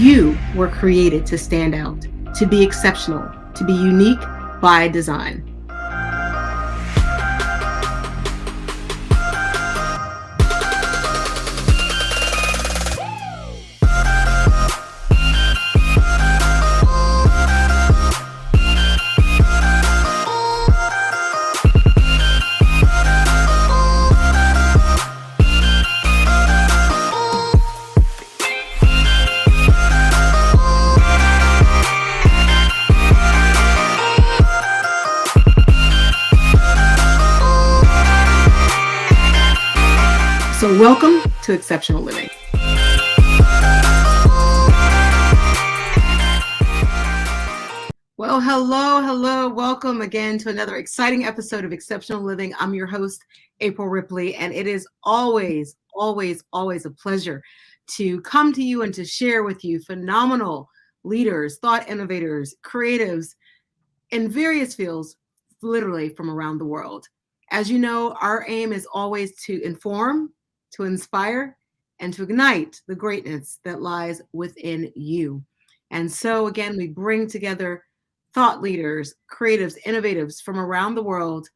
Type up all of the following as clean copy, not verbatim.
You were created to stand out, to be exceptional, to be unique by design. So welcome to Exceptional Living. Well, hello. Welcome again to another exciting episode of Exceptional Living. I'm your host, April Ripley, and it is always a pleasure to come to you and to share with you phenomenal leaders, thought innovators, creatives in various fields, literally from around the world. As you know, our aim is always to inform, to inspire, and to ignite the greatness that lies within you. And so again, we bring together thought leaders, creatives, innovatives from around the world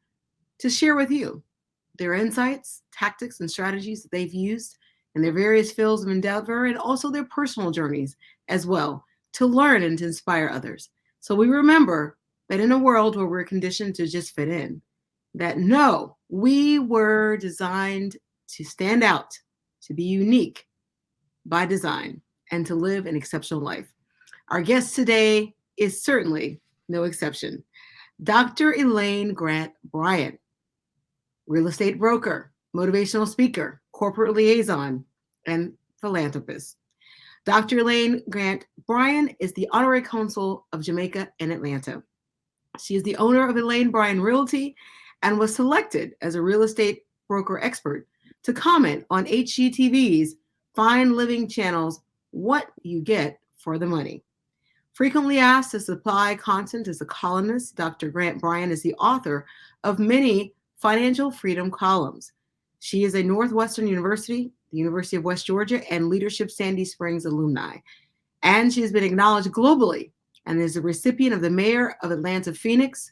to share with you their insights, tactics, and strategies that they've used in their various fields of endeavor, and also their personal journeys as well, to learn and to inspire others. So we remember that in a world where we're conditioned to just fit in, that no, we were designed to stand out, to be unique by design, and to live an exceptional life. Our guest today is certainly no exception. Dr. Elaine Bryan, real estate broker, motivational speaker, corporate liaison, and philanthropist. Dr. Elaine Bryan is the Honorary Consul of Jamaica in Atlanta. She is the owner of Elaine Bryan Realty and was selected as a real estate broker expert to comment on HGTV's Fine Living channel's What You Get for the Money. Frequently asked to supply content as a columnist, Dr. Bryan is the author of many financial freedom columns. She is a Northwestern University, the University of West Georgia, and Leadership Sandy Springs alumni. And she has been acknowledged globally and is a recipient of the Mayor of Atlanta Phoenix,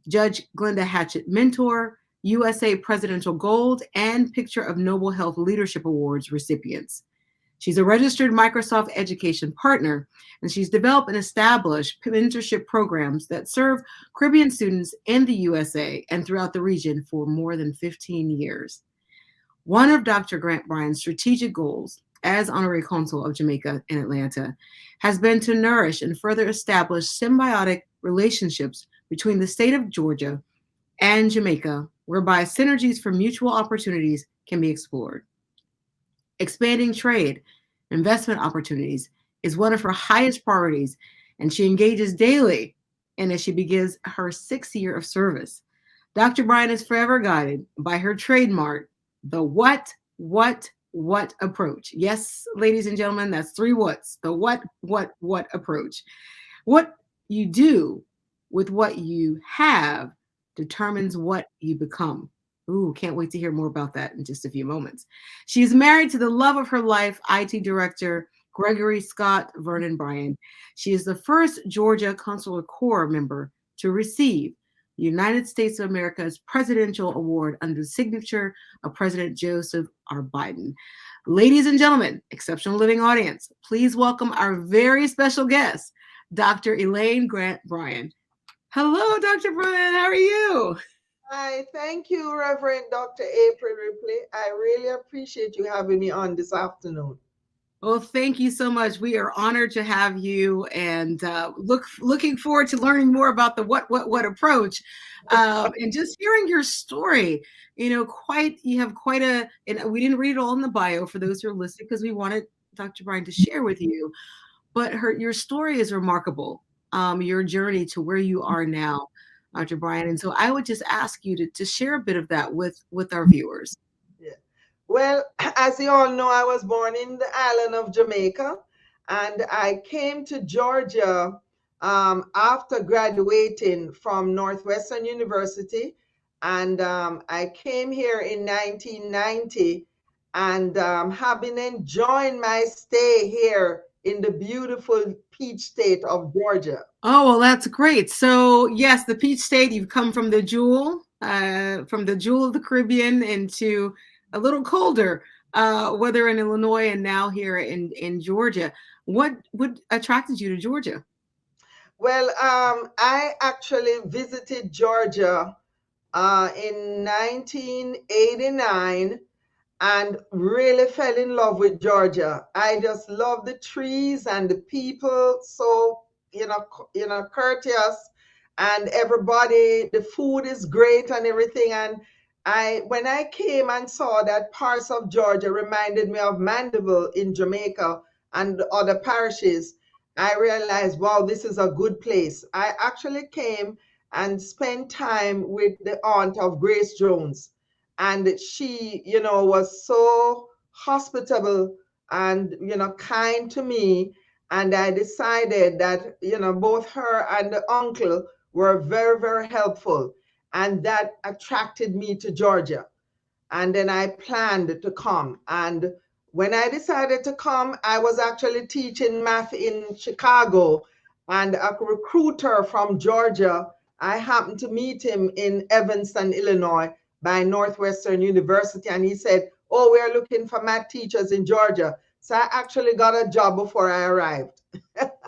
Judge Glenda Hatchett Mentor, USA Presidential Gold, and Picture of Noble Health Leadership Awards recipients. She's a registered Microsoft Education partner, and she's developed and established mentorship programs that serve Caribbean students in the USA and throughout the region for more than 15 years. One of Dr. Bryan's strategic goals as Honorary Consul of Jamaica in Atlanta has been to nourish and further establish symbiotic relationships between the state of Georgia and Jamaica, whereby synergies for mutual opportunities can be explored. Expanding trade, investment opportunities is one of her highest priorities, and she engages daily and as she begins her 6th year of service. Dr. Bryan is forever guided by her trademark, the what approach. Yes, ladies and gentlemen, that's 3 whats, the what approach. What you do with what you have determines what you become. Ooh, can't wait to hear more about that in just a few moments. She is married to the love of her life, IT Director Gregory Scott Vernon Bryan. She is the first Georgia Consular Corps member to receive the United States of America's Presidential Award under the signature of President Joseph R. Biden. Ladies and gentlemen, Exceptional Living audience, please welcome our very special guest, Dr. Elaine Bryan. Hello, Dr. Bryan. How are you? Hi, thank you, Reverend Dr. April Ripley. I really appreciate you having me on this afternoon. Well, thank you so much. We are honored to have you, and looking forward to learning more about the what approach, and just hearing your story. You have quite a, and we didn't read it all in the bio for those who are listening because we wanted Dr. Bryan to share with you, but your story is remarkable. Your journey to where you are now, Dr. Bryan. And so I would just ask you to share a bit of that with our viewers. Yeah. Well, as you all know, I was born in the island of Jamaica, and I came to Georgia after graduating from Northwestern University. And I came here in 1990 and have been enjoying my stay here in the beautiful peach state of Georgia. Oh, well, that's great. So, yes, the Peach State, you've come from the jewel of the Caribbean into a little colder weather in Illinois and now here in Georgia. What attracted you to Georgia? Well, I actually visited Georgia in 1989 and really fell in love with Georgia. I just love the trees and the people, so courteous, and everybody. The food is great and everything. And when I came and saw that parts of Georgia reminded me of Mandeville in Jamaica and other parishes, I realized, wow, this is a good place. I actually came and spent time with the aunt of Grace Jones, and she was so hospitable and kind to me. And I decided that both her and the uncle were very, very helpful, and that attracted me to Georgia. And then I planned to come. And when I decided to come, I was actually teaching math in Chicago, and a recruiter from Georgia, I happened to meet him in Evanston, Illinois, by Northwestern University, and he said, "Oh, we're looking for math teachers in Georgia." So I actually got a job before I arrived.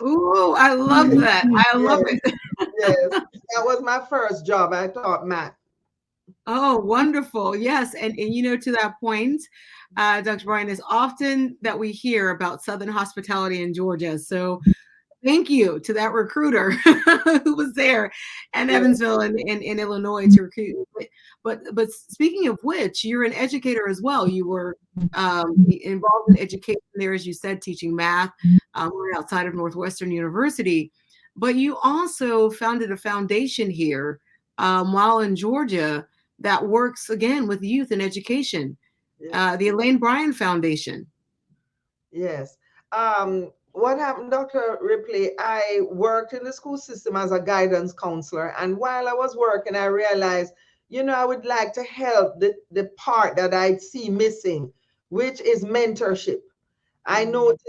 Ooh, I love that. I love Yes, it. yes. That was my first job. I taught math. Oh, wonderful. Yes. And to that point, Dr. Bryan, is often that we hear about Southern hospitality in Georgia. So thank you to that recruiter who was there in Yes, Evansville in Illinois to recruit. But speaking of which, you're an educator as well. You were involved in education there, as you said, teaching math right outside of Northwestern University. But you also founded a foundation here while in Georgia that works again with youth and education, yes. the Elaine Bryan Foundation. Yes. What happened, Dr. Ripley? I worked in the school system as a guidance counselor. And while I was working, I realized, I would like to help the part that I see missing, which is mentorship. I notice,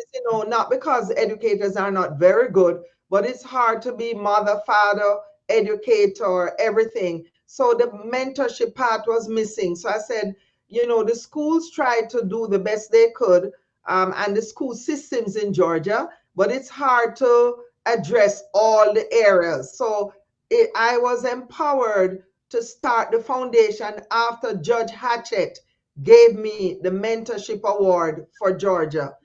not because educators are not very good, but it's hard to be mother, father, educator, everything. So the mentorship part was missing. So I said, the schools tried to do the best they could, and the school systems in Georgia, but it's hard to address all the areas. So I was empowered to start the foundation after Judge Hatchett gave me the mentorship award for Georgia.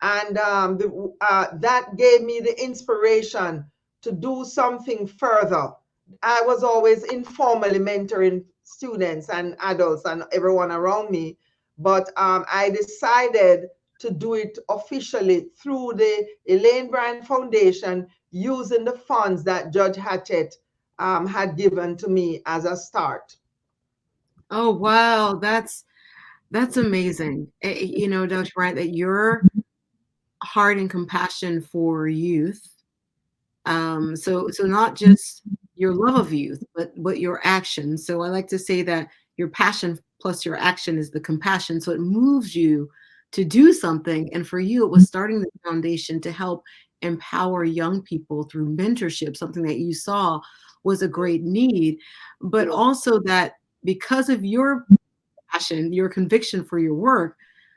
And that gave me the inspiration to do something further. I was always informally mentoring students and adults and everyone around me, but I decided to do it officially through the Elaine Bryan Foundation using the funds that Judge Hatchett had given to me as a start. Oh wow, that's amazing. Dr. Bryant, that your heart and compassion for youth. So not just your love of youth, but your action. So I like to say that your passion plus your action is the compassion. So it moves you to do something. And for you, it was starting the foundation to help empower young people through mentorship, something that you saw was a great need, but Yes, also that because of your passion, your conviction for your work,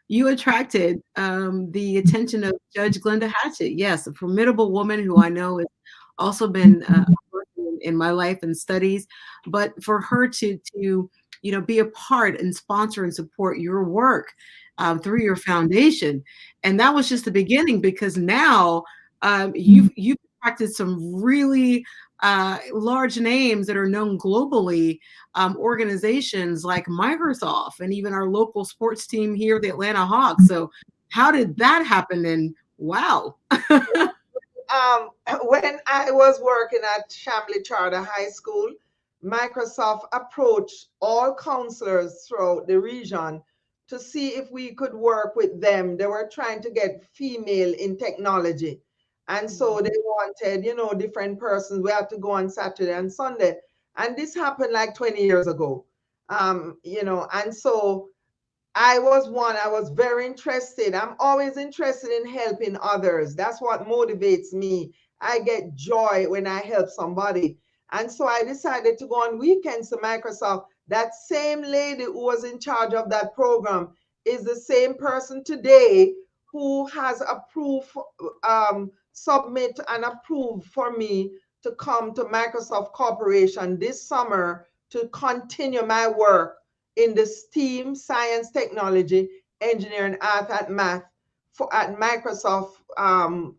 you attracted the attention of Judge Glenda Hatchett. Yes, a formidable woman who I know has also been in my life and studies. But for her to be a part and sponsor and support your work through your foundation, and that was just the beginning because now you've attracted some really large names that are known globally, organizations like Microsoft and even our local sports team here, the Atlanta Hawks. So, how did that happen? And wow. um, when I was working at Chambly Charter High School, Microsoft approached all counselors throughout the region to see if we could work with them. They were trying to get female in technology. And so they wanted, different persons. We had to go on Saturday and Sunday. And this happened like 20 years ago. And so I was very interested. I'm always interested in helping others. That's what motivates me. I get joy when I help somebody. And so I decided to go on weekends to Microsoft. That same lady who was in charge of that program is the same person today who has approved, submit and approved for me to come to Microsoft Corporation this summer to continue my work in the STEAM, science, technology, engineering, art, and math at Microsoft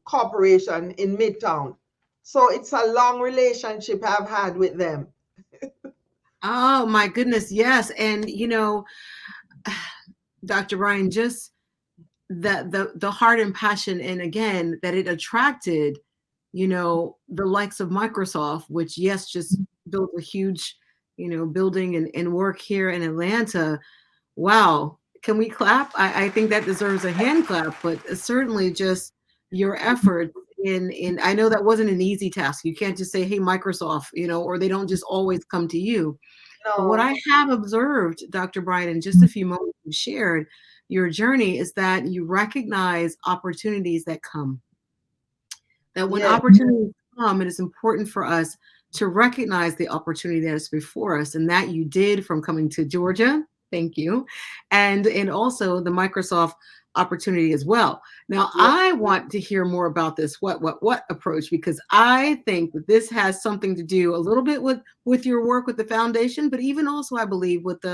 Corporation in Midtown. So it's a long relationship I've had with them. Oh my goodness, yes. And Dr. Bryan, just the heart and passion, and again that it attracted, the likes of Microsoft, which yes, just built a huge, building and work here in Atlanta. Wow. Can we clap? I think that deserves a hand clap, but certainly just your effort in I know that wasn't an easy task. You can't just say, hey, Microsoft, or they don't just always come to you. But what No, I have observed, Dr. Bryan, in just a few moments you shared your journey, is that you recognize opportunities that come. That when yes, opportunities come, it is important for us to recognize the opportunity that is before us, and that you did from coming to Georgia. Thank you. And also the Microsoft opportunity as well. Now, yes. I want to hear more about this what approach, because I think that this has something to do a little bit with your work with the foundation, but even also I believe with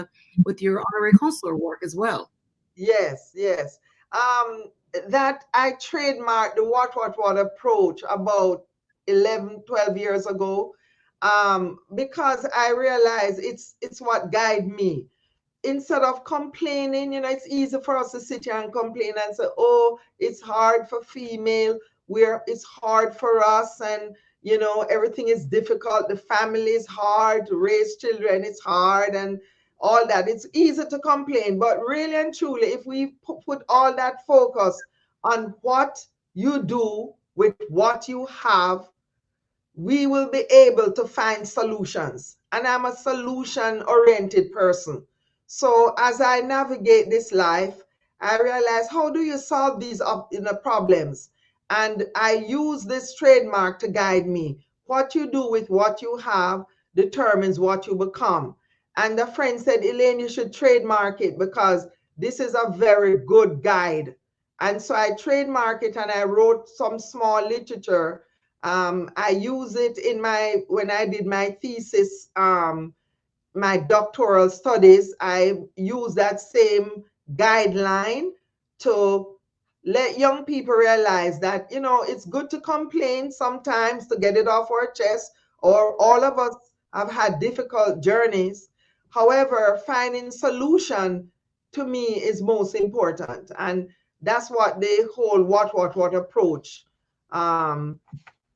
your honorary consular work as well. Yes, yes. Um, that I trademarked the what approach about 11, 12 years ago, because I realized it's what guide me. Instead of complaining, it's easy for us to sit here and complain and say, oh, it's hard for female, where it's hard for us, and everything is difficult. The family is hard to raise children, it's hard, and all that. It's easy to complain, but really and truly, if we put all that focus on what you do with what you have, we will be able to find solutions. And I'm a solution oriented person. So as I navigate this life, I realize, how do you solve these problems? And I use this trademark to guide me. What you do with what you have determines what you become. And a friend said, Elaine, you should trademark it because this is a very good guide. And so I trademark it and I wrote some small literature. I use it in when I did my thesis, my doctoral studies. I use that same guideline to let young people realize that, it's good to complain sometimes to get it off our chest, or all of us have had difficult journeys. However, finding solution to me is most important. And that's what the whole what approach, um,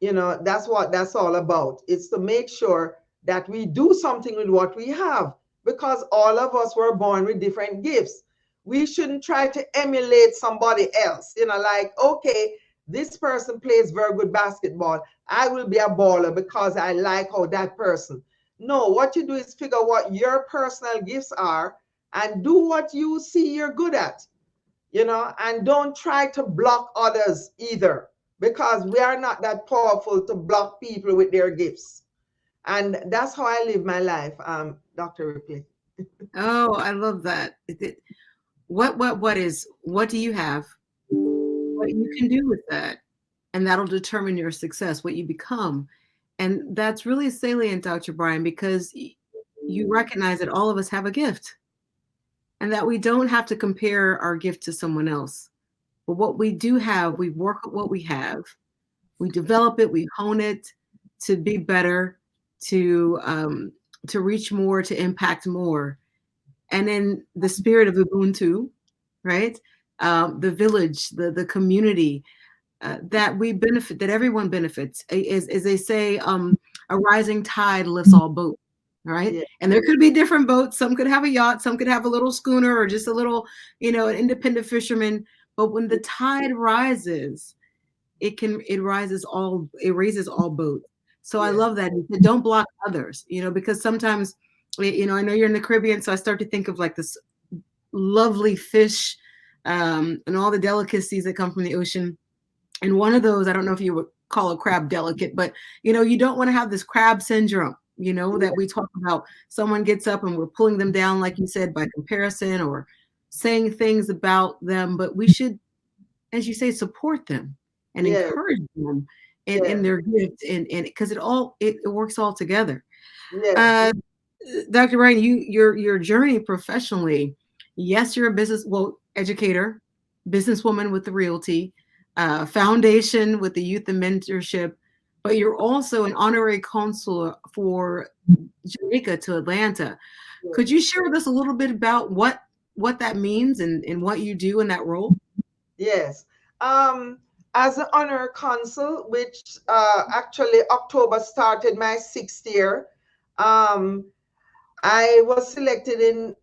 that's what that's all about. It's to make sure that we do something with what we have, because all of us were born with different gifts. We shouldn't try to emulate somebody else, like, okay, this person plays very good basketball, I will be a baller because I like how that person. No, what you do is figure what your personal gifts are and do what you see you're good at, and don't try to block others either, because we are not that powerful to block people with their gifts. And that's how I live my life, Dr. Ripley. Oh, I love that. What do you have? What you can do with that, and that'll determine your success, what you become. And that's really salient, Dr. Bryan, because you recognize that all of us have a gift and that we don't have to compare our gift to someone else. But what we do have, we work with what we have, we develop it, we hone it to be better, to reach more, to impact more. And in the spirit of Ubuntu, right? The village, the community, that we benefit, that everyone benefits. As they say, a rising tide lifts all boats, right? Yeah, And there could be different boats. Some could have a yacht, some could have a little schooner or just a little, an independent fisherman. But when the tide rises, it raises all boats. So I yes, love that. Don't block others, because sometimes, I know you're in the Caribbean, so I start to think of like this lovely fish, and all the delicacies that come from the ocean. And one of those, I don't know if you would call a crab delicate, but you don't want to have this crab syndrome, that we talk about. Someone gets up and we're pulling them down, like you said, by comparison or saying things about them. But we should, as you say, support them and Yes, encourage them in yes, their gift, and because it works all together. yes, Uh, Dr. Ryan, your journey professionally, yes, you're a educator, businesswoman with the realty, foundation with the youth and mentorship, but you're also an honorary consul for Jamaica to Atlanta. Could yes. you share with us a little bit about what that means and what you do in that role? Yes. Um, as an honor consul, which actually October started my 6th year, um, I was selected in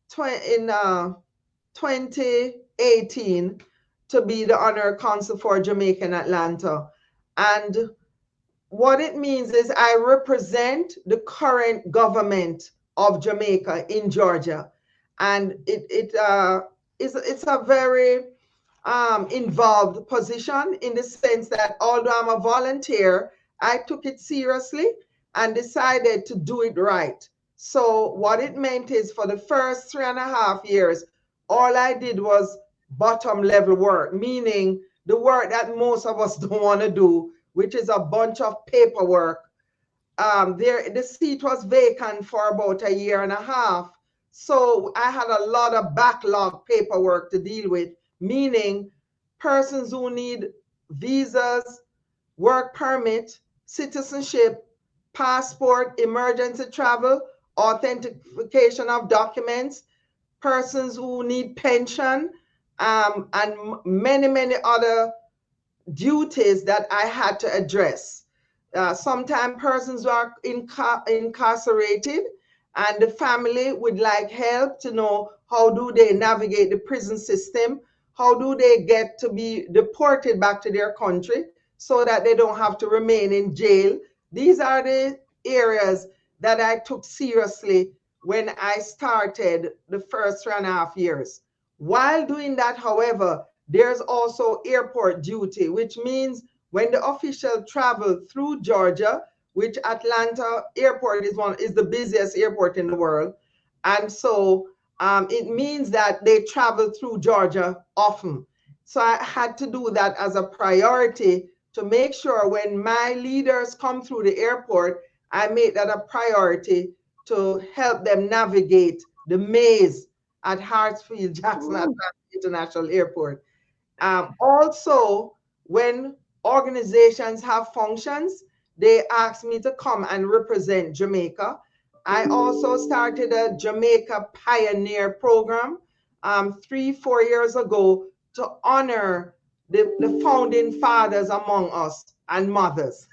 2018 to be the honor consul for Jamaica in Atlanta, and what it means is I represent the current government of Jamaica in Georgia, and it's a very involved position in the sense that although I'm a volunteer, I took it seriously and decided to do it right. So what it meant is for the first 3.5 years, all I did was bottom level work, meaning the work that most of us don't want to do, which is a bunch of paperwork. The seat was vacant for about a year and a half. So I had a lot of backlog paperwork to deal with, meaning persons who need visas, work permit, citizenship, passport, emergency travel, authentication of documents, persons who need pension, and many, many other duties that I had to address. Sometimes persons are incarcerated and the family would like help to know how do they navigate the prison system, how do they get to be deported back to their country so that they don't have to remain in jail. These are the areas that I took seriously when I started the first 3.5 years. While doing that, however, there's also airport duty, which means when the official travel through Georgia, which Atlanta airport is the busiest airport in the world, and so it means that they travel through Georgia often. So I had to do that as a priority to make sure when my leaders come through the airport, I make that a priority to help them navigate the maze at Hartsfield Jackson Ooh. Atlanta International Airport. Also, when organizations have functions, they ask me to come and represent Jamaica. I also started a Jamaica Pioneer program 3, 4 years ago to honor the founding fathers among us and mothers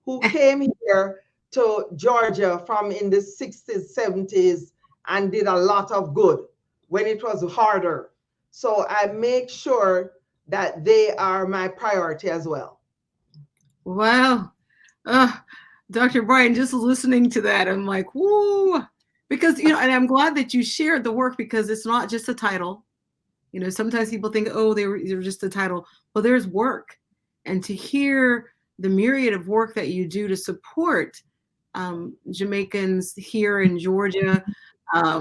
who came here to Georgia from in the 60s, 70s, and did a lot of good when it was harder. So I make sure that they are my priority as well. Wow. Uh, Dr. Brian, just listening to that, I'm like, whoo. Because, and I'm glad that you shared the work because it's not just a title. Sometimes people think, oh, they're just a title. Well, there's work. And to hear the myriad of work that you do to support Jamaicans here in Georgia,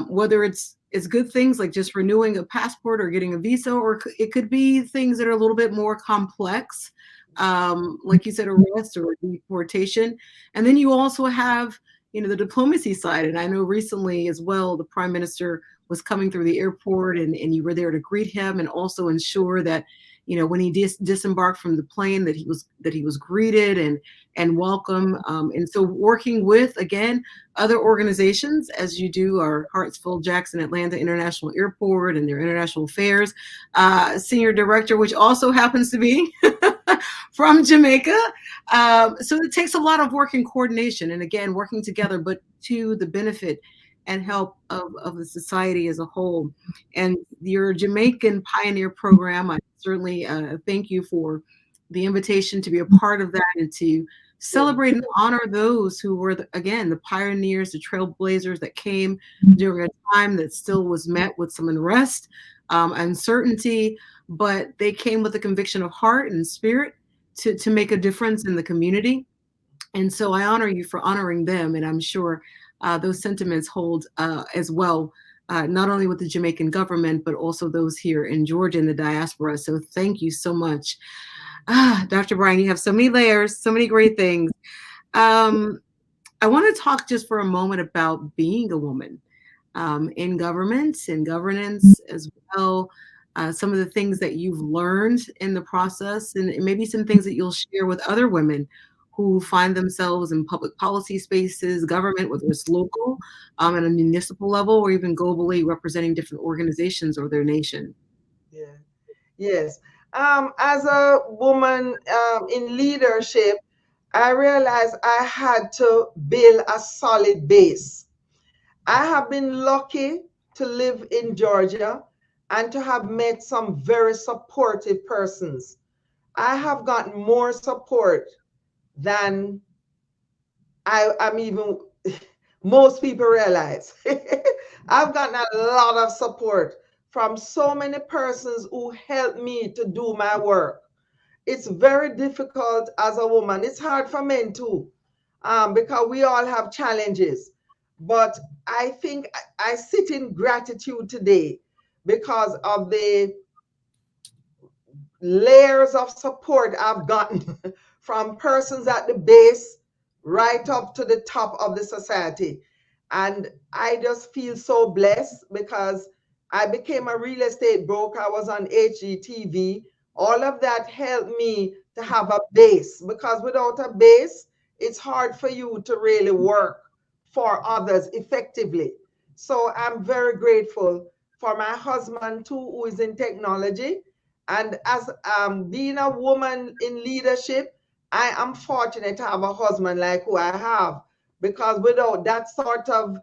whether it's good things like just renewing a passport or getting a visa, or it could be things that are a little bit more complex, like you said, arrest or deportation. And then you also have, the diplomacy side. And I know recently as well, the Prime Minister was coming through the airport and you were there to greet him and also ensure that, when he disembarked from the plane that he was greeted and welcome. And so working with, again, other organizations, as you do our Hartsfield Jackson Atlanta International Airport and their international affairs senior director, which also happens to be from Jamaica. So it takes a lot of work and coordination and, again, working together, but to the benefit and help of the society as a whole. And your Jamaican Pioneer Program, I certainly thank you for the invitation to be a part of that and to Yeah. celebrate and honor those who were, again, the pioneers, the trailblazers that came during a time that still was met with some unrest, uncertainty, but they came with a conviction of heart and spirit to make a difference in the community. And so I honor you for honoring them. And I'm sure those sentiments hold as well, not only with the Jamaican government, but also those here in Georgia in the diaspora. So thank you so much. Dr. Bryan, you have so many layers, so many great things. Um, I want to talk just for a moment about being a woman in government and governance as well. Some of the things that you've learned in the process, and maybe some things that you'll share with other women who find themselves in public policy spaces, government, whether it's local, at a municipal level, or even globally representing different organizations or their nation. Yeah. Yes. As a woman in leadership, I realized I had to build a solid base. I have been lucky to live in Georgia and to have met some very supportive persons. I have gotten more support than I'm even most people realize. I've gotten a lot of support from so many persons who helped me to do my work. It's very difficult as a woman. It's hard for men too, because we all have challenges. But I think I sit in gratitude today because of the layers of support I've gotten from persons at the base right up to the top of the society. And I just feel so blessed because I became a real estate broker. I was on HGTV. All of that helped me to have a base because without a base, it's hard for you to really work for others effectively. So I'm very grateful for my husband too, who is in technology, and as being a woman in leadership, I am fortunate to have a husband like who I have, because without that sort of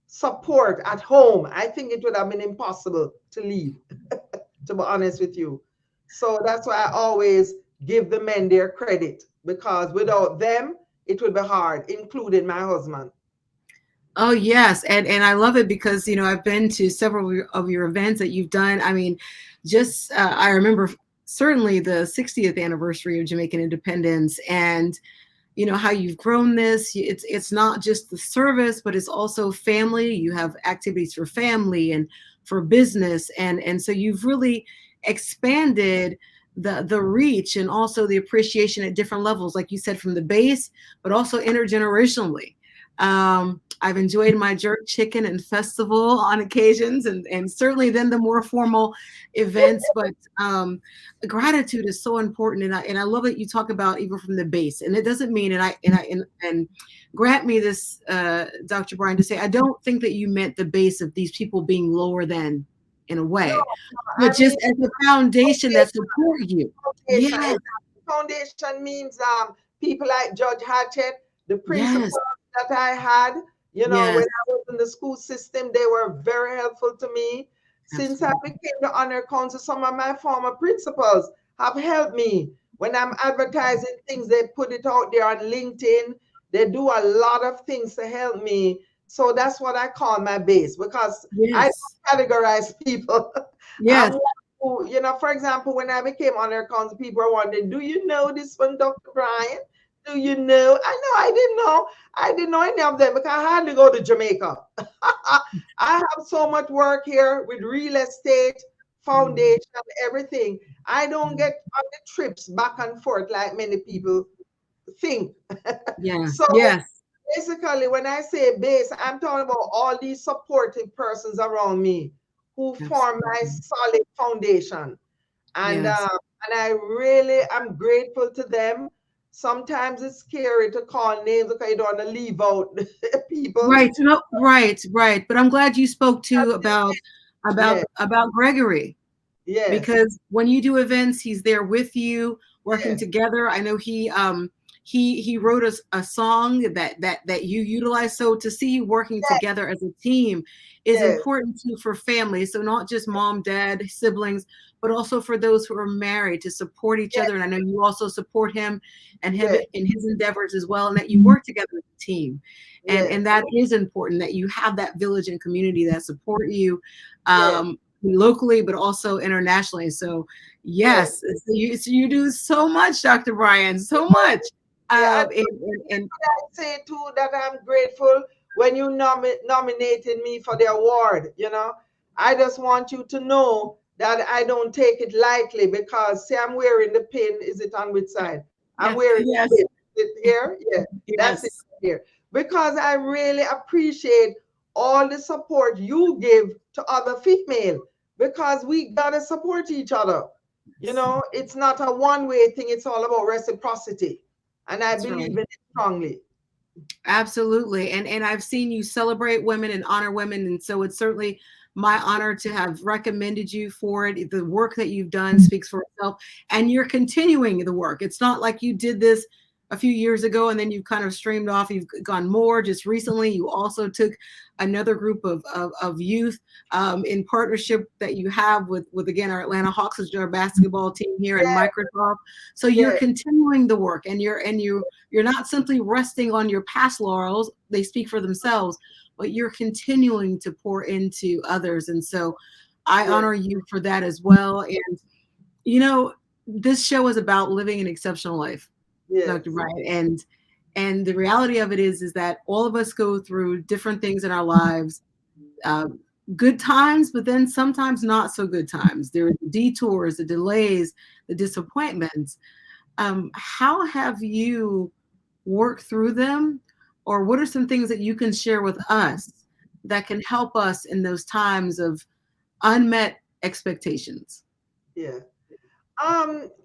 support at home, I think it would have been impossible to lead, to be honest with you. So that's why I always give the men their credit, because without them, it would be hard, including my husband. Oh yes, and I love it because I've been to several of your events that you've done. I mean, just I remember certainly the 60th anniversary of Jamaican independence, and how you've grown this. It's not just the service, but it's also family. You have activities for family and for business, and so you've really expanded the reach and also the appreciation at different levels, like you said, from the base, but also intergenerationally. I've enjoyed my jerk chicken and festival on occasions, and certainly then the more formal events. But gratitude is so important, and I love that you talk about even from the base. And it doesn't mean, and grant me this, Dr. Bryan, to say I don't think that you meant the base of these people being lower than in a No, way, but I mean, just as a foundation that support you. foundation. Yes, Foundation means people like Judge Hatchett, the principals yes, that I had, when yes, I was in the school system, they were very helpful to me. Since I absolutely. became the honor council, some of my former principals have helped me. When I'm advertising things, they put it out there on LinkedIn. They do a lot of things to help me. So that's what I call my base, because I Yes, don't categorize people. yes, I'm for example, when I became honor council, people were wondering, do you know this one, Dr. Bryan? Do you know? I know I didn't know. I didn't know any of them because I had to go to Jamaica. I have so much work here with real estate, mm, foundation, everything. I don't get on the trips back and forth like many people think. yeah, So yes, basically, when I say base, I'm talking about all these supportive persons around me who form my absolutely. solid foundation. And Yes. I really am grateful to them. Sometimes it's scary to call names because you don't want to leave out people. Right. No, right, right. But I'm glad you spoke to about Yes, Gregory, yes, because when you do events, he's there with you, working yes, together. I know he he wrote a song that you utilize. So to see you working Yes, together as a team is yes, important too for families. So not just mom, dad, siblings, but also for those who are married to support each yes, other. And I know you also support him and him yes, in his endeavors as well, and that you work together as a team. And yes, that is important, that you have that village and community that support you, yes, locally, but also internationally. So yes. yes, you do so much, Dr. Bryan, so Yes. much. Yeah, And I say too that I'm grateful when you nominated me for the award. I just want you to know that I don't take it lightly because see, I'm wearing the pin. Is it on which side? I'm yeah, wearing the yes, pin. Is it here? Yeah, that's it yes, here. Because I really appreciate all the support you give to other female because we gotta support each other. It's not a one-way thing. It's all about reciprocity, and I that's believe right. in it strongly. Absolutely. And I've seen you celebrate women and honor women. And so it's certainly my honor to have recommended you for it. The work that you've done speaks for itself, and you're continuing the work. It's not like you did this a few years ago and then you kind of streamed off. You've gone more just recently. You also took another group of youth in partnership that you have with again, our Atlanta Hawks, which is our basketball team here, and Yeah, Microsoft. So you're yeah, continuing the work, and you're not simply resting on your past laurels. They speak for themselves, but you're continuing to pour into others. And so I yeah, honor you for that as well. And, you know, this show is about living an exceptional life, Dr. yes, Bryant. And the reality of it is that all of us go through different things in our lives, uh, good times, but then sometimes not so good times. There are the detours, the delays, the disappointments. How have you worked through them? Or what are some things that you can share with us that can help us in those times of unmet expectations? yeah.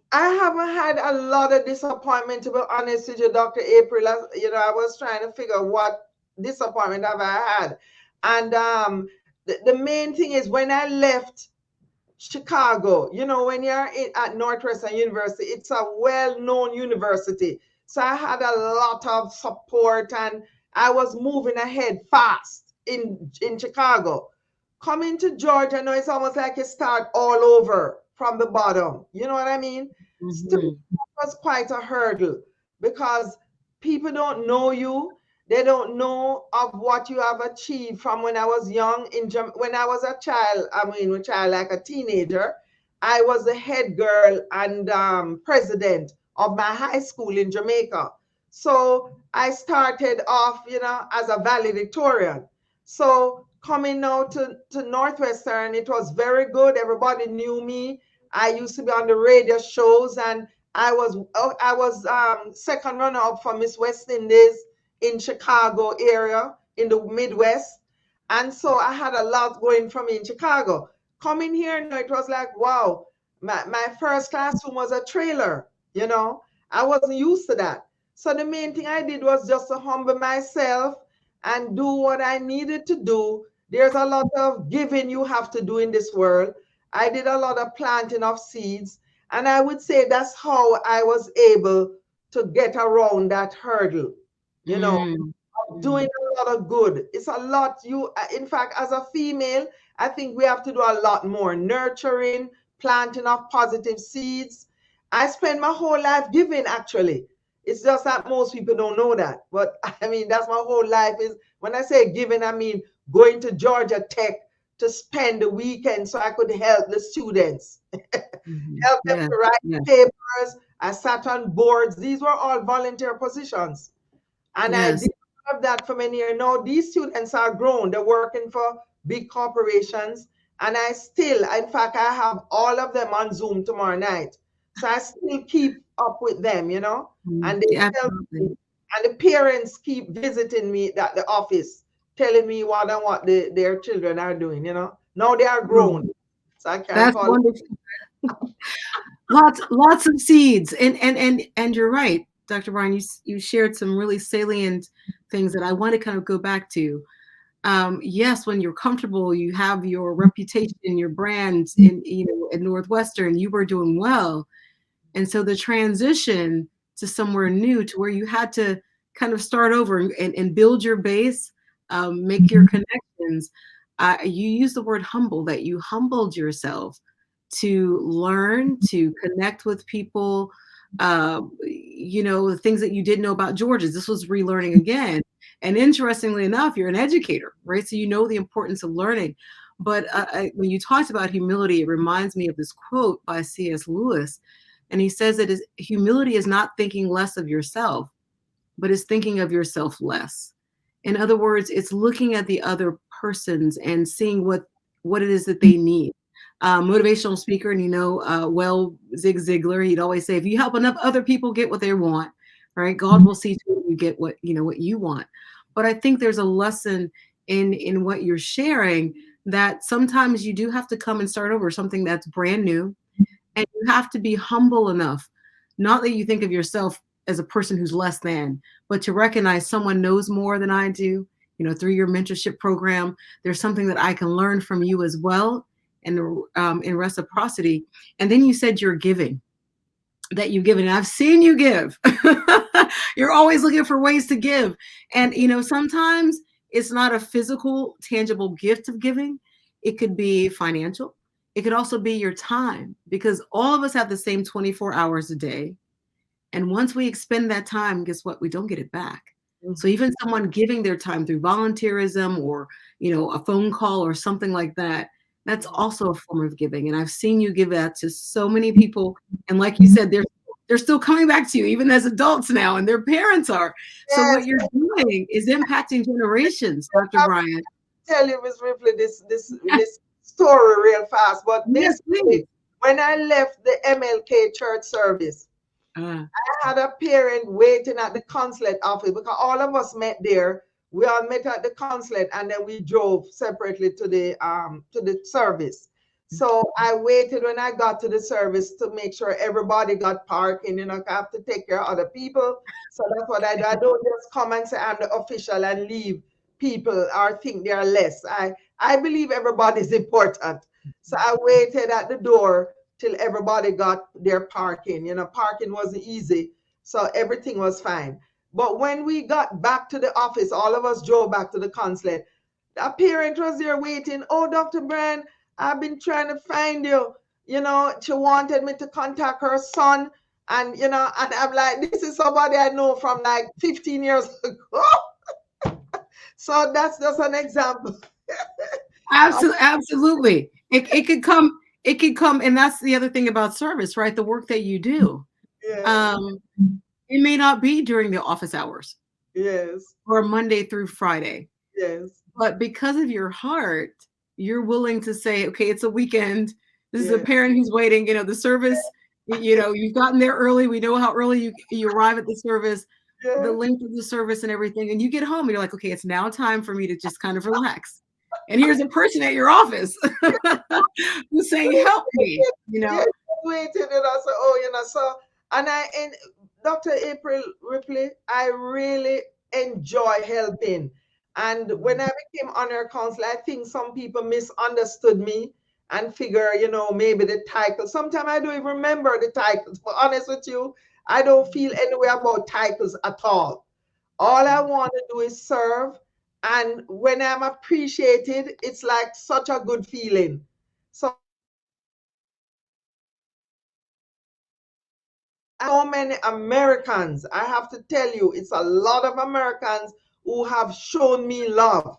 I haven't had a lot of disappointment, to be honest with you, Dr. April. I was trying to figure what disappointment have I had. And the main thing is when I left Chicago, when you're at Northwestern University, it's a well-known university. So I had a lot of support and I was moving ahead fast in Chicago. Coming to Georgia, now it's almost like you start all over from the bottom. You know what I mean? Still, Mhm. that was quite a hurdle because people don't know you. They don't know of what you have achieved from when I was young. When I was a child, like a teenager, I was the head girl and president of my high school in Jamaica. So I started off, as a valedictorian. So coming now to Northwestern, it was very good. Everybody knew me. I used to be on the radio shows, and I was second runner up for Miss West Indies in Chicago area in the Midwest. And so I had a lot going for me in Chicago. Coming here, it was like, wow, my first classroom was a trailer, I wasn't used to that. So the main thing I did was just to humble myself and do what I needed to do. There's a lot of giving you have to do in this world. I did a lot of planting of seeds. And I would say that's how I was able to get around that hurdle, you know, Mm, doing mm. a lot of good. It's a lot in fact, as a female, I think we have to do a lot more nurturing, planting of positive seeds. I spend my whole life giving actually. It's just that most people don't know that. But I mean, that's my whole life is when I say giving, I mean going to Georgia Tech to spend the weekend so I could help the students, Mhm. help them Yeah, to write yeah, papers. I sat on boards. These were all volunteer positions. And I yes. did all of that for many years. Now these students are grown. They're working for big corporations. And I still, in fact, I have all of them on Zoom tomorrow night. So I still keep up with them, Mm, and they yeah, tell me, absolutely. and the parents keep visiting me at the office, telling me what and what their children are doing. Now they are Oh, grown. So I can that's call it. wonderful. Lots of seeds. And you're right, Dr. Bryan, you shared some really salient things that I want to kind of go back to. Yes, when you're comfortable, you have your reputation, your brand in Northwestern, you were doing well. And so the transition to somewhere new, to where you had to kind of start over and build your base, make your connections. You use the word humble, that you humbled yourself to learn, to connect with people, the things that you didn't know about Georgia. This was relearning again. And interestingly enough, you're an educator, right? So you know the importance of learning. But when you talked about humility, it reminds me of this quote by C.S. Lewis. And he says that humility is not thinking less of yourself, but is thinking of yourself less. In other words, it's looking at the other persons and seeing what it is that they need. Motivational speaker, and Zig Ziglar, he'd always say, if you help enough other people get what they want, right, God will see to it you get what you want. But I think there's a lesson in what you're sharing, that sometimes you do have to come and start over something that's brand new, and you have to be humble enough, not that you think of yourself as a person who's less than, but to recognize someone knows more than I do. Through your mentorship program, there's something that I can learn from you as well, and in reciprocity. And then you said you're giving, that you give, and I've seen you give. You're always looking for ways to give. And, sometimes it's not a physical, tangible gift of giving. It could be financial. It could also be your time, because all of us have the same 24 hours a day. And once we expend that time, guess what? We don't get it back. Mm-hmm. So even someone giving their time through volunteerism, or, a phone call or something like that, that's also a form of giving. And I've seen you give that to so many people. And like you said, they're still coming back to you, even as adults now, and their parents are. Yes. So what you're doing is impacting generations, Dr. Bryan. Tell you, Ms. Ripley, this story real fast. But basically, when I left the MLK church service, I had a parent waiting at the consulate office, because all of us met there. We all met at the consulate, and then we drove separately to the service. So I waited when I got to the service to make sure everybody got parking. I have to take care of other people. So that's what I do. I don't just come and say I'm the official and leave people or think they are less. I believe everybody's important. So I waited at the door till everybody got their parking. Parking wasn't easy, so everything was fine. But when we got back to the office, all of us drove back to the consulate. A parent was there waiting. Oh, Dr. Bryan, I've been trying to find you. She wanted me to contact her son. And, and I'm like, this is somebody I know from like 15 years ago. So that's just an example. Absolutely. It could come. And that's the other thing about service, right? The work that you do. Yeah. It may not be during the office hours. Yes. Or Monday through Friday. Yes. But because of your heart, you're willing to say, okay, it's a weekend. This is a parent who's waiting, the service, you've gotten there early. We know how early you arrive at the service, the length of the service and everything. And you get home and you're like, okay, it's now time for me to just kind of relax. And here's a person at your office who's saying, help me, Waiting, and I said, and Dr. April Ripley, I really enjoy helping. And when I became Honorary Consul, I think some people misunderstood me and figure, maybe the title. Sometimes I don't even remember the titles. But honest with you, I don't feel anywhere about titles at all. All I want to do is serve. And when I'm appreciated, it's like such a good feeling. So many Americans, I have to tell you, it's a lot of Americans who have shown me love.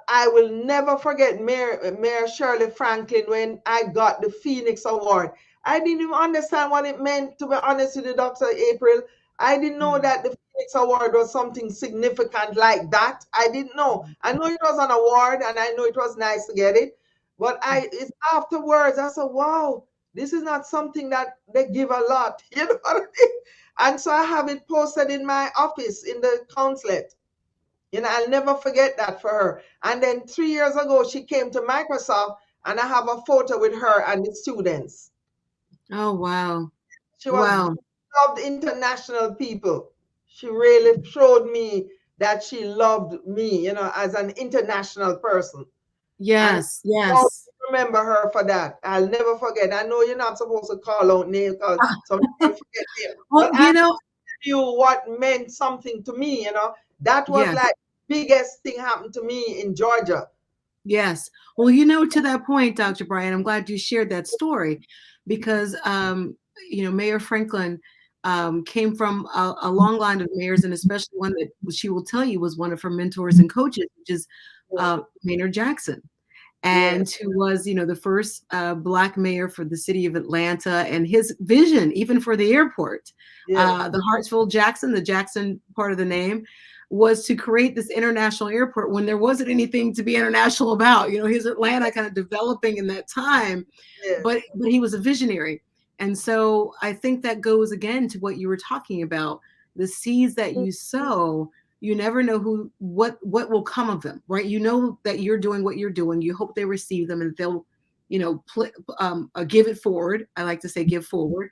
I will never forget Mayor Shirley Franklin when I got the Phoenix Award. I didn't even understand what it meant, to be honest with you, Dr. April. I didn't know that the Phoenix Award was something significant like that. I didn't know. I know it was an award, and I know it was nice to get it. But it's afterwards, I said, wow, this is not something that they give a lot. You know what I mean? And so I have it posted in my office in the consulate. I'll never forget that for her. And then 3 years ago, she came to Microsoft, and I have a photo with her and the students. Oh, wow. She was loved international people. She really showed me that she loved me, as an international person. Yes, yes. remember her for that. I'll never forget. I know you're not supposed to call out names because some people forget names, Well, but I knew what meant something to me. That was yes. like biggest thing happened to me in Georgia. Yes. Well, to that point, Dr. Bryan, I'm glad you shared that story because, Mayor Franklin came from a long line of mayors, and especially one that she will tell you was one of her mentors and coaches, which is Maynard Jackson. And Yes, who was, the first Black mayor for the city of Atlanta, and his vision, even for the airport, yes, the Hartsfield Jackson, the Jackson part of the name, was to create this international airport when there wasn't anything to be international about. His Atlanta kind of developing in that time, yes, but he was a visionary. And so I think that goes again to what you were talking about, the seeds that you sow. You never know what will come of them, right? You know that you're doing what you're doing. You hope they receive them and they'll, give it forward. I like to say give forward.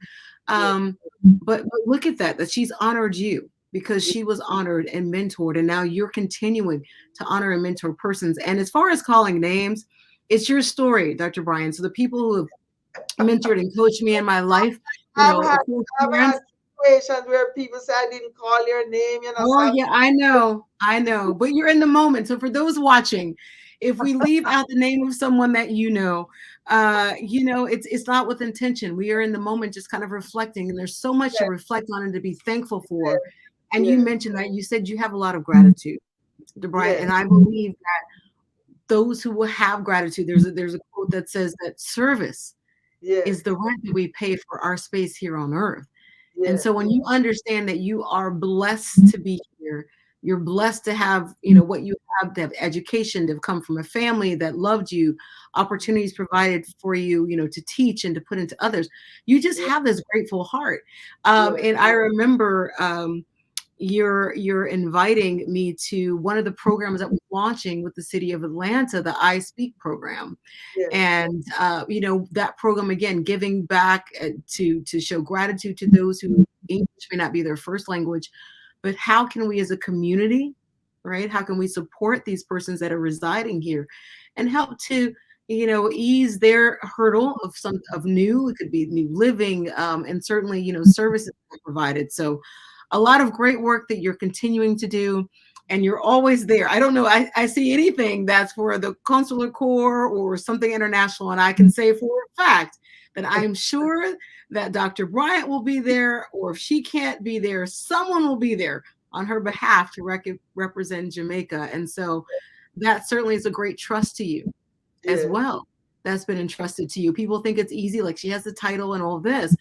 yes, But look at that she's honored you because she was honored and mentored. And now you're continuing to honor and mentor persons. And as far as calling names, it's your story, Dr. Bryan. So the people who have mentored and coached me in my life, I've had of course, I've had parents. situations where people say I didn't call your name. Oh, So yeah, I know, but you're in the moment. So for those watching, if we leave out the name of someone that it's not with intention. We are in the moment, just kind of reflecting, and there's so much to yes, reflect on and to be thankful for. And you yes, mentioned that you said you have a lot of gratitude, Brian, yes, and I believe that those who will have gratitude, there's a quote that says that service yes, is the rent that we pay for our space here on earth. And yes, so when you understand that you are blessed to be here, you're blessed to have, what you have, to have education, to have come from a family that loved you, opportunities provided for you, to teach and to put into others. You just yes, have this grateful heart. yes, And I remember you're inviting me to one of the programs that was launching with the city of Atlanta, the I Speak program. yes, And that program, again, giving back to show gratitude to those who English may not be their first language, but how can we as a community, right, how can we support these persons that are residing here and help to ease their hurdle of new, it could be new living, and certainly services provided. So a lot of great work that you're continuing to do, and you're always there. I don't know. I see anything that's for the consular corps or something international, and I can say for a fact that I'm sure that Dr. Bryant will be there, or if she can't be there, someone will be there on her behalf to represent Jamaica. And so that certainly is a great trust to you as yes, well. That's been entrusted to you. People think it's easy, like she has the title and all this.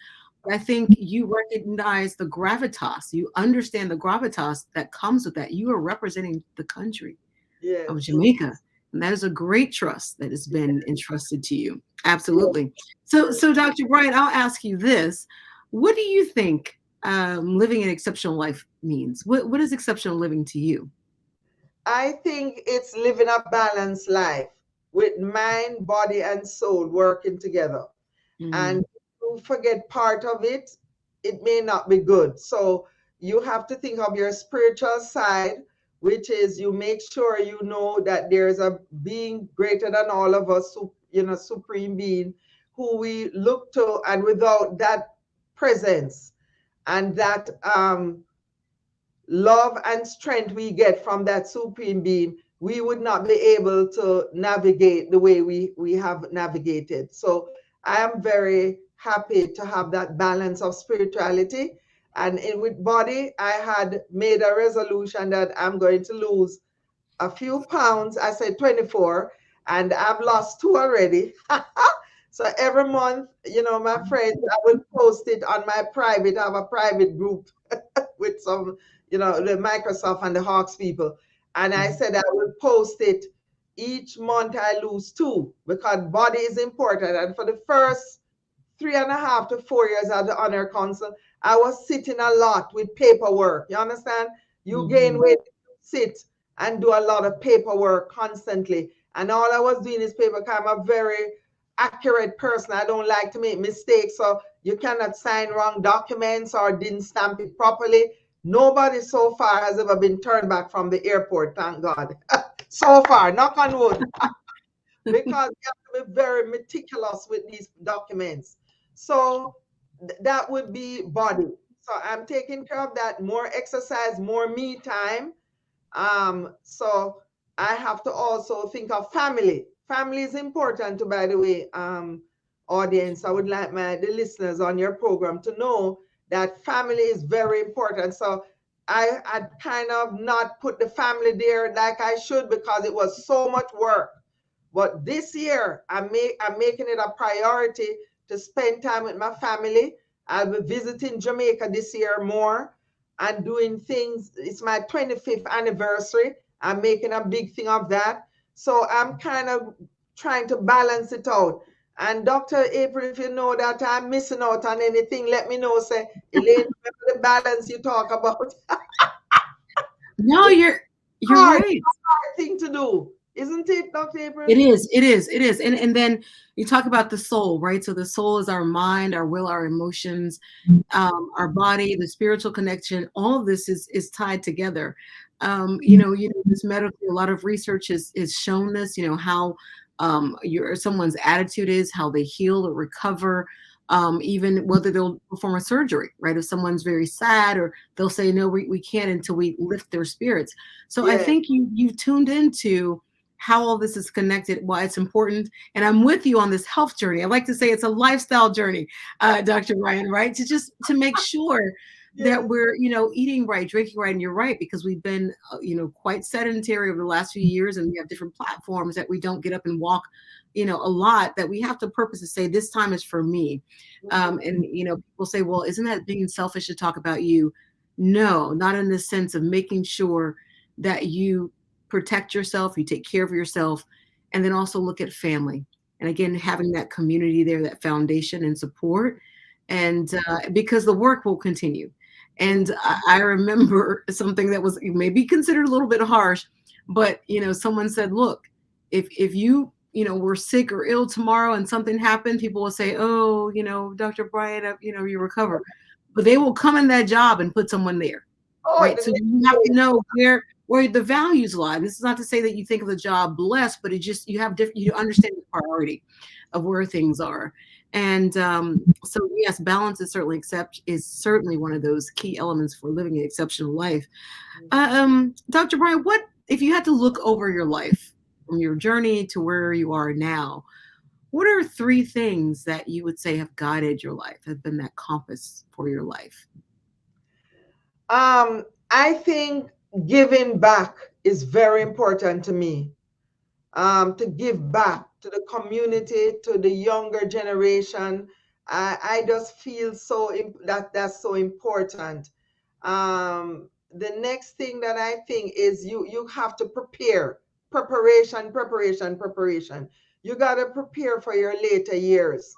I think you recognize the gravitas. You understand the gravitas that comes with that. You are representing the country of yes, Jamaica, and that is a great trust that has been entrusted to you. yes, Absolutely. So, yes. Dr. Brian, I'll ask you this: what do you think living an exceptional life means? What is exceptional living to you? I think it's living a balanced life with mind, body, and soul working together. And Mm, if you forget part of it, it may not be good. So you have to think of your spiritual side, which is you make sure you know that there's a being greater than all of us, supreme being who we look to, and without that presence and that love and strength we get from that supreme being, we would not be able to navigate the way we have navigated. So I am very happy to have that balance of spirituality. And with body, I had made a resolution that I'm going to lose a few pounds. I said 24, and I've lost two already. So every month, my friends, I will post it on my private. I have a private group with some, the Microsoft and the Hawks people. And I said I will post it each month. I lose two because body is important. And for the first 3.5 to 4 years at the Honor Consul, I was sitting a lot with paperwork. You understand? You gain mhm. weight, sit and do a lot of paperwork constantly. And all I was doing is paper. I'm a very accurate person. I don't like to make mistakes. So you cannot sign wrong documents or didn't stamp it properly. Nobody so far has ever been turned back from the airport, thank God. So far, knock on wood. Because you have to be very meticulous with these documents. So that would be body. So I'm taking care of that. More exercise, more me time. So I have to also think of family. Family is important, by the way, audience. I would like the listeners on your program to know that family is very important. So I kind of not put the family there like I should because it was so much work. But this year, I'm making it a priority to spend time with my family. I'll be visiting Jamaica this year more and doing things. It's my 25th anniversary. I'm making a big thing of that. So I'm kind of trying to balance it out. And Dr. April, if you know that I'm missing out on anything, let me know. Say, Elaine, remember the balance you talk about? No, It's you're hard, right. hard thing to do, isn't it, Dr. April? It is. And then you talk about the soul, right? So the soul is our mind, our will, our emotions, our body, the spiritual connection. All of this is tied together. This medically, a lot of research is shown this. How your someone's attitude is, how they heal or recover. Even whether they'll perform a surgery, right? If someone's very sad, or they'll say, no, we can't until we lift their spirits. So I Yes. think you've tuned into how all this is connected, why it's important. And I'm with you on this health journey. I like to say it's a lifestyle journey, Dr. Ryan, right? To make sure that Yes. we're, eating right, drinking right. And you're right, because we've been, quite sedentary over the last few years, and we have different platforms that we don't get up and walk, a lot, that we have to purpose to say, this time is for me. And, people say, well, isn't that being selfish to talk about you? No, not in the sense of making sure that you protect yourself, you take care of yourself, and then also look at family. And again, having that community there, that foundation and support, and because the work will continue. And I remember something that was maybe considered a little bit harsh, but someone said, look, if you were sick or ill tomorrow and something happened, people will say, oh, Dr. Bryant, you recover. But they will come in that job and put someone there, Oh, right? So you have to know where the values lie. This is not to say that you think of the job blessed, but it just, you have different, you understand the priority of where things are. And so yes, balance is certainly one of those key elements for living an exceptional life. Dr. Brian, what if you had to look over your life from your journey to where you are now? What are three things that you would say have guided your life, have been that compass for your life? I think giving back is very important to me. To give back to the community, to the younger generation. I just feel that's so important. The next thing that I think is you have to preparation. You got to prepare for your later years,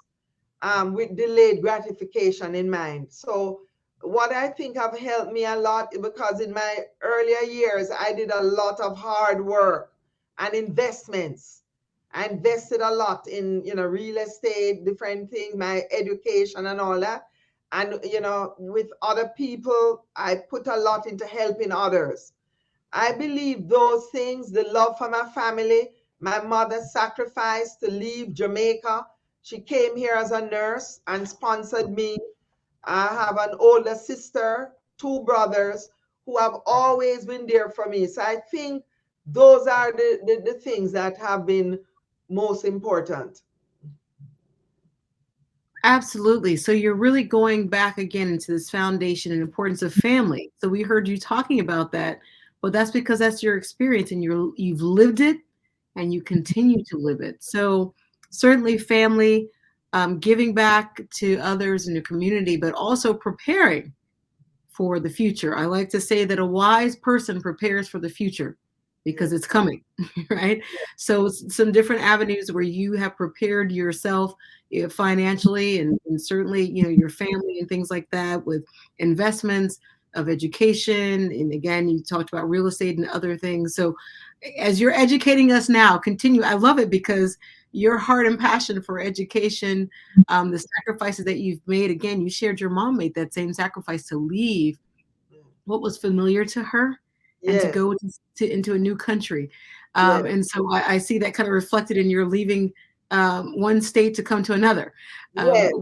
with delayed gratification in mind. So what I think have helped me a lot, because in my earlier years, I did a lot of hard work and investments. I invested a lot in, real estate, different things, my education and all that. And, with other people, I put a lot into helping others. I believe those things, the love for my family, my mother sacrificed to leave Jamaica. She came here as a nurse and sponsored me. I have an older sister, two brothers who have always been there for me. So I think those are the things that have been most important. Absolutely. So you're really going back again into this foundation and importance of family. So we heard you talking about that, but that's because that's your experience, and you've lived it, and you continue to live it. So certainly family, giving back to others in your community, but also preparing for the future. I like to say that a wise person prepares for the future because Yes. it's coming, right? So some different avenues where you have prepared yourself, financially, and certainly, your family and things like that, with investments of education. And again, you talked about real estate and other things. So as you're educating us now, continue. I love it because your heart and passion for education, the sacrifices that you've made. Again, you shared your mom made that same sacrifice to leave what was familiar to her and to Yes. go into a new country. Yes. And so I see that kind of reflected in your leaving, one state to come to another. Yes.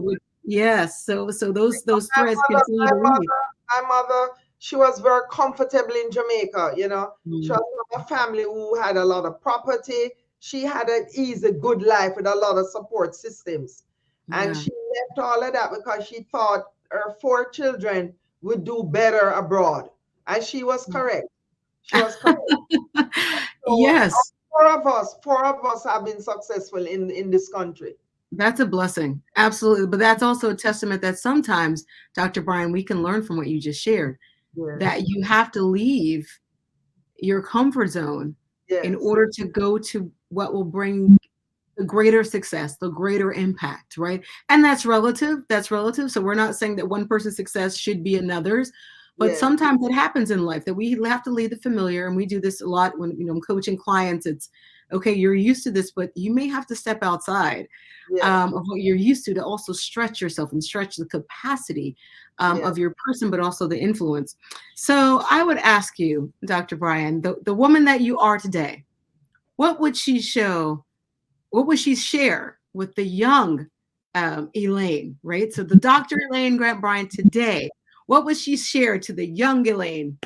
Yes, so those My threads mother, continue my to weave. mother, my mother, she was very comfortable in Jamaica, you know. She Mm, was from a family who had a lot of property. She had an easy, good life with a lot of support systems. And yeah. she left all of that because she thought her four children would do better abroad. And she was correct. She was correct. So Yes, four of us have been successful in this country. that's a blessing. Absolutely. But that's also a testament that sometimes, Dr. Brian, we can learn from what you just shared, Yes. that you have to leave your comfort zone in Yes. order to go to what will bring the greater success, the greater impact, right? And that's relative. That's relative. So we're not saying that one person's success should be another's, but Yes. sometimes it happens in life that we have to leave the familiar. And we do this a lot when, I'm coaching clients. It's okay, you're used to this, but you may have to step outside Yes. of what you're used to also stretch yourself and stretch the capacity Yes. of your person, but also the influence. So I would ask you, Dr. Brian, the woman that you are today, what would she show? What would she share with the young Elaine, right? So the Dr. Elaine Grant Bryan today, what would she share to the young Elaine?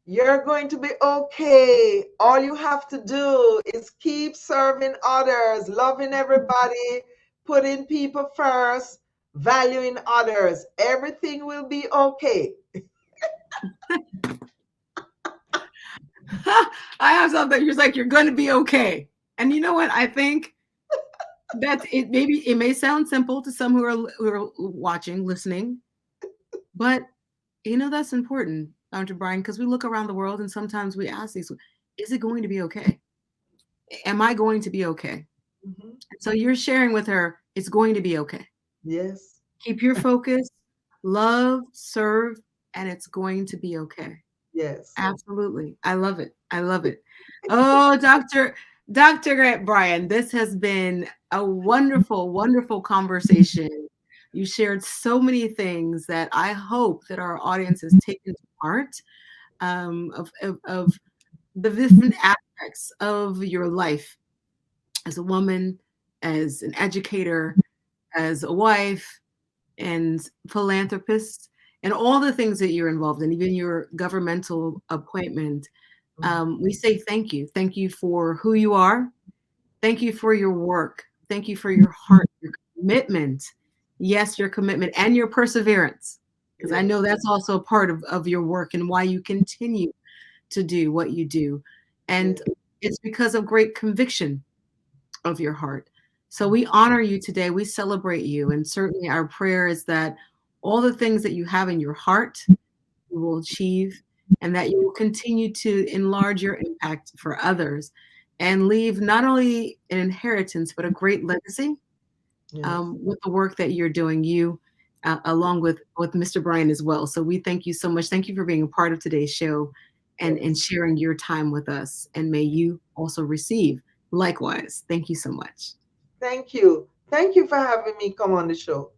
You're going to be okay. All you have to do is keep serving others, loving everybody, putting people first, valuing others. Everything will be okay. I have something. You're like, you're going to be okay. And you know what? I think that it maybe it may sound simple to some who are watching, listening, but that's important, Dr. Brian, because we look around the world and sometimes we ask these, is it going to be okay? Am I going to be okay? Mhm. So you're sharing with her, it's going to be okay. Yes. Keep your focus, love, serve, and it's going to be okay. Yes. Absolutely. I love it. I love it. Oh, Dr. Grant Bryan, this has been a wonderful, wonderful conversation. You shared so many things that I hope that our audience has taken to heart of the different aspects of your life as a woman, as an educator, as a wife, and philanthropist, and all the things that you're involved in, even your governmental appointment. Mhm. We say thank you. Thank you for who you are. Thank you for your work. Thank you for your heart, your commitment. Yes, your commitment and your perseverance, because I Yes. know that's also a part of your work and why you continue to do what you do. And Yes. it's because of great conviction of your heart. So we honor you today. We celebrate you. And certainly our prayer is that all the things that you have in your heart, you will achieve, and that you will continue to enlarge your impact for others and leave not only an inheritance, but a great legacy Yes. with the work that you're doing, you along with Mr. Brian as well. So we thank you so much. Thank you for being a part of today's show and Yes. sharing your time with us. And may you also receive likewise. Thank you so much. Thank you. Thank you for having me come on the show.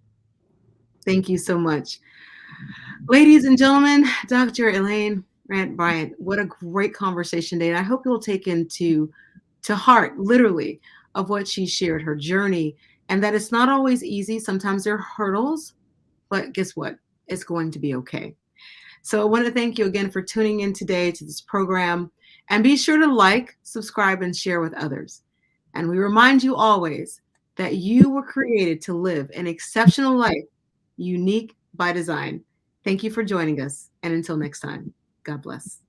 Thank you so much. Ladies and gentlemen, Dr. Elaine Grant Bryant, what a great conversation today. And I hope you'll take into to heart, literally, of what she shared, her journey, and that it's not always easy. Sometimes there are hurdles, but guess what? It's going to be okay. So I want to thank you again for tuning in today to this program. And be sure to like, subscribe, and share with others. And we remind you always that you were created to live an exceptional life, unique by design. Thank you for joining us. And until next time, God bless.